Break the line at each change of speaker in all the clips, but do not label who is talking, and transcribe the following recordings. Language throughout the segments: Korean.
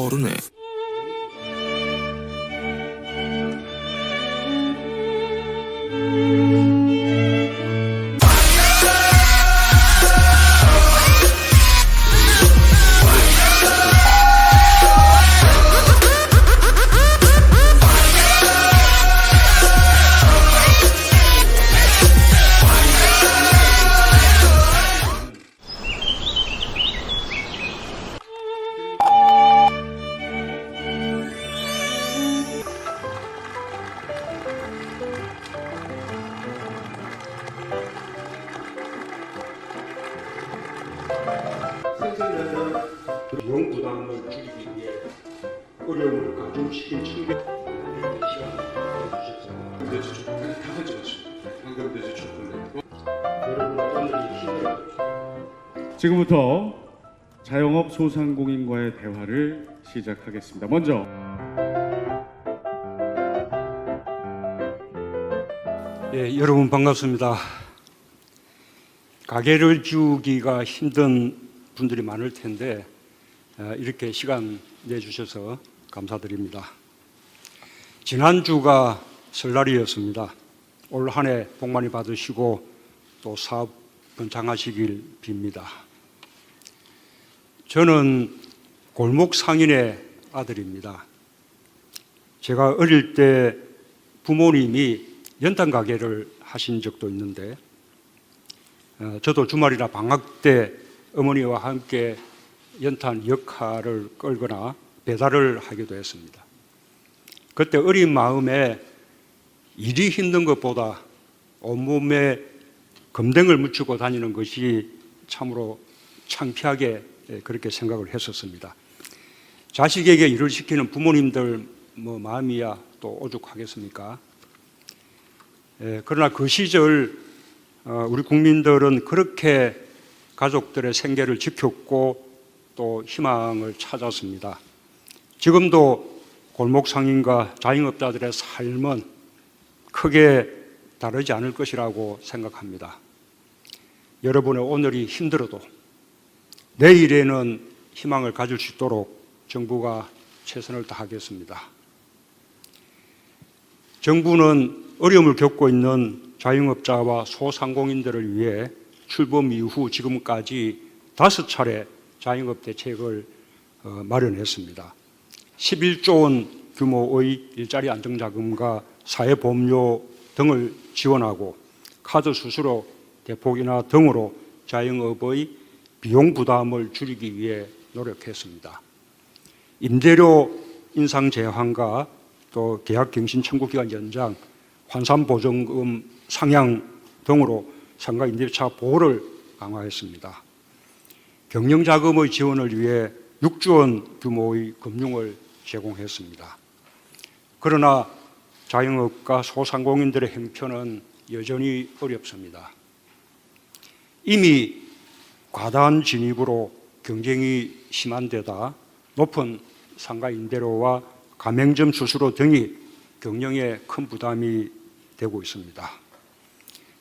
떠오르네.
선생님은 비용 부담을 줄이기 위해 어려움을 가중시킨 측면 시간을 주셨습니다.
근데 저 조건까지 다 가져갔습니다. 방금 근데 저 조건을
여러분 오늘이 힘들어요.
지금부터 자영업 소상공인과의 대화를 시작하겠습니다. 먼저
여러분 반갑습니다. 가게를 지우기가 힘든 분들이 많을 텐데 이렇게 시간 내주셔서 감사드립니다. 지난주가 설날이었습니다. 올 한 해 복 많이 받으시고 또 사업 번창하시길 빕니다. 저는 골목 상인의 아들입니다. 제가 어릴 때 부모님이 연탄 가게를 하신 적도 있는데 저도 주말이나 방학 때 어머니와 함께 연탄 역할을 끌거나 배달을 하기도 했습니다. 그때 어린 마음에 일이 힘든 것보다 온몸에 검댕을 묻히고 다니는 것이 참으로 창피하게 그렇게 생각을 했었습니다. 자식에게 일을 시키는 부모님들 마음이야 또 오죽하겠습니까? 그러나 그 시절 우리 국민들은 그렇게 가족들의 생계를 지켰고 또 희망을 찾았습니다. 지금도 골목 상인과 자영업자들의 삶은 크게 다르지 않을 것이라고 생각합니다. 여러분의 오늘이 힘들어도 내일에는 희망을 가질 수 있도록 정부가 최선을 다하겠습니다. 정부는 어려움을 겪고 있는 자영업자와 소상공인들을 위해 출범 이후 지금까지 5차례 자영업 대책을 마련했습니다. 11조 원 규모의 일자리 안정자금과 사회보험료 등을 지원하고 카드 수수료 대폭 인하 등으로 자영업의 비용 부담을 줄이기 위해 노력했습니다. 임대료 인상 제한과 또 계약갱신 청구기간 연장, 환산보증금 상향 등으로 상가 임대차 보호를 강화했습니다. 경영자금의 지원을 위해 6조 원 규모의 금융을 제공했습니다. 그러나 자영업과 소상공인들의 형편은 여전히 어렵습니다. 이미 과다한 진입으로 경쟁이 심한 데다 높은 상가 임대료와 가맹점 수수료 등이 경영에 큰 부담이 되고 있습니다.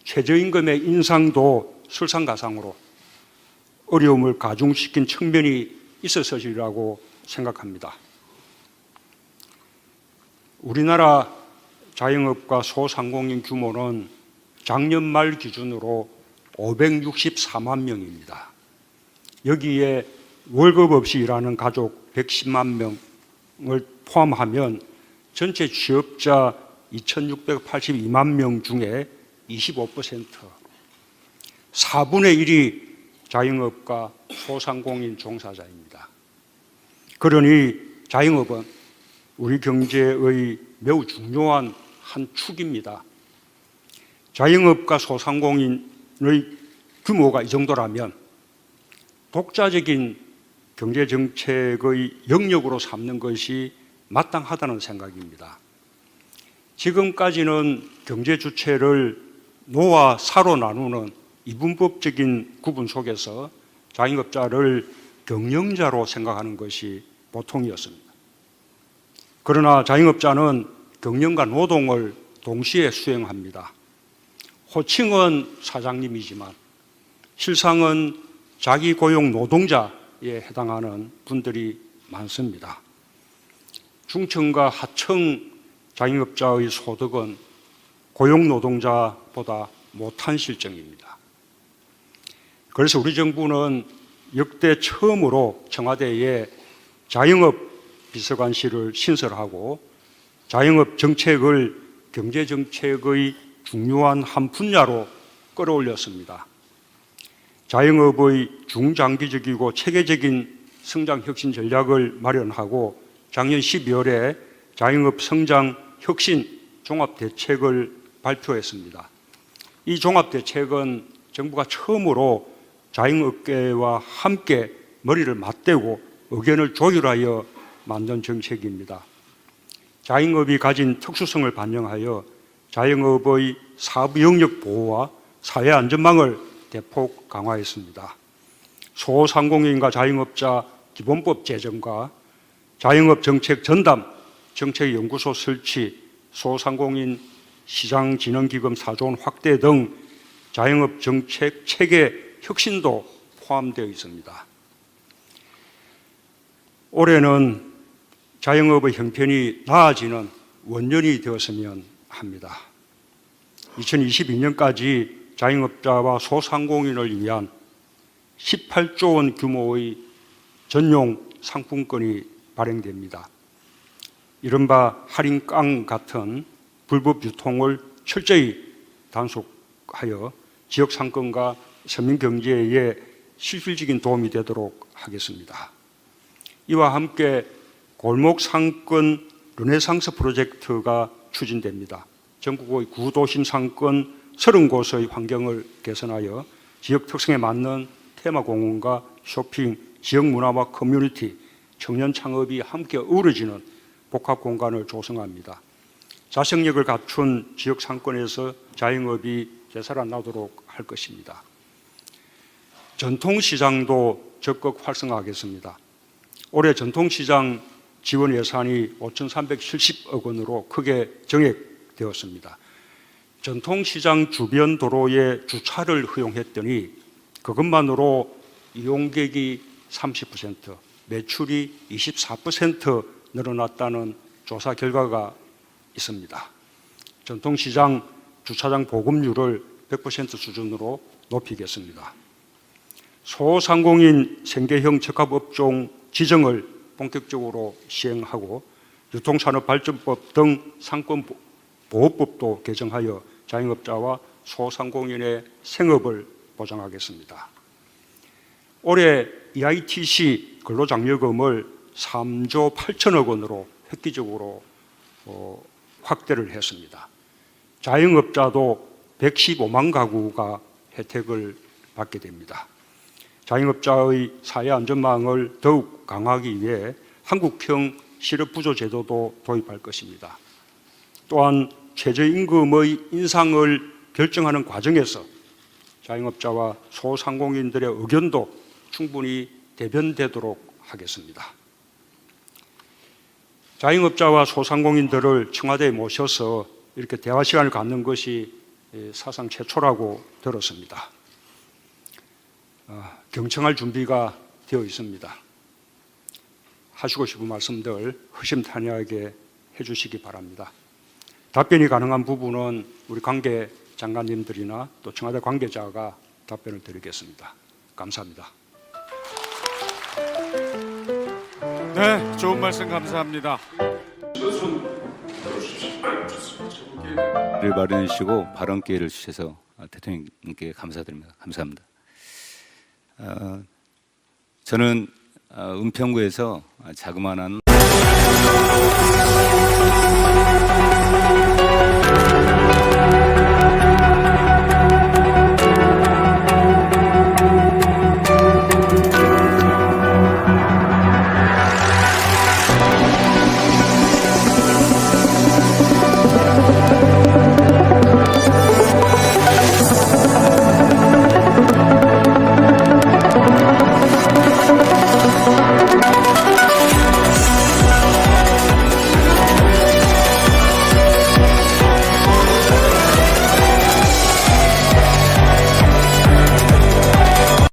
최저임금의 인상도 설상가상으로 어려움을 가중시킨 측면이 있어서리라고 생각합니다. 우리나라 자영업과 소상공인 규모는 작년 말 기준으로 564만 명입니다. 여기에 월급 없이 일하는 가족 110만 명을 포함하면 전체 취업자 2,682만 명 중에 25%, 4분의 1이 자영업과 소상공인 종사자입니다. 그러니 자영업은 우리 경제의 매우 중요한 한 축입니다. 자영업과 소상공인의 규모가 이 정도라면 독자적인 경제정책의 영역으로 삼는 것이 마땅하다는 생각입니다. 지금까지는 경제 주체를 노와 사로 나누는 이분법적인 구분 속에서 자영업자를 경영자로 생각하는 것이 보통이었습니다. 그러나 자영업자는 경영과 노동을 동시에 수행합니다. 호칭은 사장님이지만 실상은 자기 고용 노동자에 해당하는 분들이 많습니다. 중층과 하층 자영업자의 소득은 고용노동자보다 못한 실정입니다. 그래서 우리 정부는 역대 처음으로 청와대에 자영업 비서관실을 신설하고 자영업 정책을 경제정책의 중요한 한 분야로 끌어올렸습니다. 자영업의 중장기적이고 체계적인 성장 혁신 전략을 마련하고 작년 12월에 자영업 성장 혁신 종합대책을 발표했습니다. 이 종합대책은 정부가 처음으로 자영업계와 함께 머리를 맞대고 의견을 조율하여 만든 정책입니다. 자영업이 가진 특수성을 반영하여 자영업의 사부 영역 보호와 사회 안전망을 대폭 강화했습니다. 소상공인과 자영업자 기본법 제정과 자영업 정책 전담 정책연구소 설치, 소상공인 시장진흥기금 4조 원 확대 등 자영업 정책 체계 혁신도 포함되어 있습니다. 올해는 자영업의 형편이 나아지는 원년이 되었으면 합니다. 2022년까지 자영업자와 소상공인을 위한 18조 원 규모의 전용 상품권이 발행됩니다. 이른바 할인깡 같은 불법 유통을 철저히 단속하여 지역 상권과 서민 경제에 실질적인 도움이 되도록 하겠습니다. 이와 함께 골목 상권 르네상스 프로젝트가 추진됩니다. 전국의 구도심 상권 30곳의 환경을 개선하여 지역 특성에 맞는 테마공원과 쇼핑, 지역 문화와 커뮤니티, 청년 창업이 함께 어우러지는 복합 공간을 조성합니다. 자생력을 갖춘 지역 상권에서 자영업이 되살아나도록 할 것입니다. 전통시장도 적극 활성화하겠습니다. 올해 전통시장 지원 예산이 5,370억 원으로 크게 증액되었습니다. 전통시장 주변 도로에 주차를 허용했더니 그것만으로 이용객이 30%, 매출이 24% 늘어났다는 조사 결과가 있습니다. 전통시장 주차장 보급률을 100% 수준으로 높이겠습니다. 소상공인 생계형 적합업종 지정을 본격적으로 시행하고 유통산업발전법 등 상권보호법도 개정하여 자영업자와 소상공인의 생업을 보장하겠습니다. 올해 EITC 근로장려금을 3조 8천억 원으로 획기적으로 확대를 했습니다. 자영업자도 115만 가구가 혜택을 받게 됩니다. 자영업자의 사회 안전망을 더욱 강화하기 위해 한국형 실업부조 제도도 도입할 것입니다. 또한 최저임금의 인상을 결정하는 과정에서 자영업자와 소상공인들의 의견도 충분히 대변되도록 하겠습니다. 자영업자와 소상공인들을 청와대에 모셔서 이렇게 대화 시간을 갖는 것이 사상 최초라고 들었습니다. 경청할 준비가 되어 있습니다. 하시고 싶은 말씀들 허심탄회하게 해주시기 바랍니다. 답변이 가능한 부분은 우리 관계 장관님들이나 또 청와대 관계자가 답변을 드리겠습니다. 감사합니다.
네, 좋은 말씀 감사합니다.
를 마련해 주시고 발언 기회를 주셔서 대통령님께 감사드립니다. 감사합니다. 저는 은평구에서 자그마한